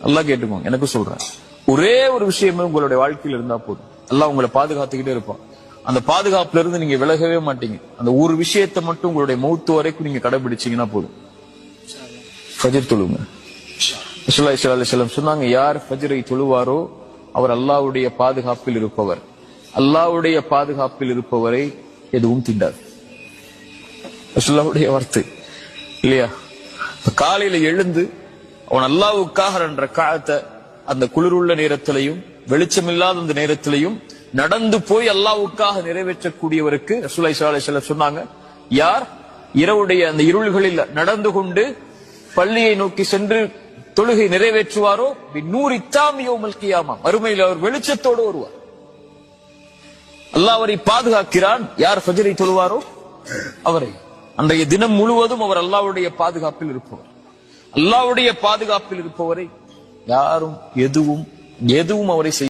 அல்லாஹ் கேட்டுக்கோங்க, எனக்கு சொல்றேன். ஒரே ஒரு விஷயமே உங்களுடைய வாழ்க்கையில் இருந்தா போதும், அல்லாஹ் உங்களை பாதுகாத்துக்கிட்டே இருப்பான். அந்த பாதுகாப்புல இருந்து நீங்க விலகவே மாட்டீங்க. அந்த ஒரு விஷயத்தை மட்டும் உங்களுடைய மௌத்து வரைக்கும் நீங்க கடைபிடிச்சீங்கன்னா போதும். ஃபஜ்ர் தொழுங்க. ரசூலுல்லாஹி ஸல்லல்லாஹு அலைஹி வஸல்லம் சொன்னாங்க, யார் ஃபஜ்ரை தொழுவாரோ அவர் அல்லாஹ்வுடைய பாதுகாப்பில் இருப்பவர். அல்லாஹ்வுடைய பாதுகாப்பில் இருப்பவரை எதுவும் தீண்டாது. ரசூலுல்லாஹ்வுடைய வார்த்தை இல்லையா? காலையில எழுந்து அவன் அல்லாஹ்வுக்காக என்ற காலத்தை அந்த குளிருள்ள நேரத்திலையும் வெளிச்சமில்லாத அந்த நேரத்திலையும் நடந்து போய் அல்லாஹ்வுக்காக நிறைவேற்றக்கூடியவருக்கு ரசூலுல்லாஹி ஸல்லல்லாஹு அலைஹி வஸல்லம் சொன்னாங்க, யார் இரவுடைய அந்த இருள்களில் நடந்து கொண்டு பள்ளியை நோக்கி சென்று தொழுகை நிறைவேற்றுவாரோ நூறு இத்தாமியோமல் கியாமா, மறுமையில் அவர் வெளிச்சத்தோடு வருவார். அல்லாஹ் அவரை பாதுகாக்கிறான். யார் ஃபஜ்ரை தொழுவாரோ அவரை அன்றைய தினம் முழுவதும் அவர் அல்லாஹ்வுடைய பாதுகாப்பில் இருப்பவர். அல்லாஹ்வுடைய பாதுகாப்பில் இருப்பவரை யாரும் எதுவும் அவரை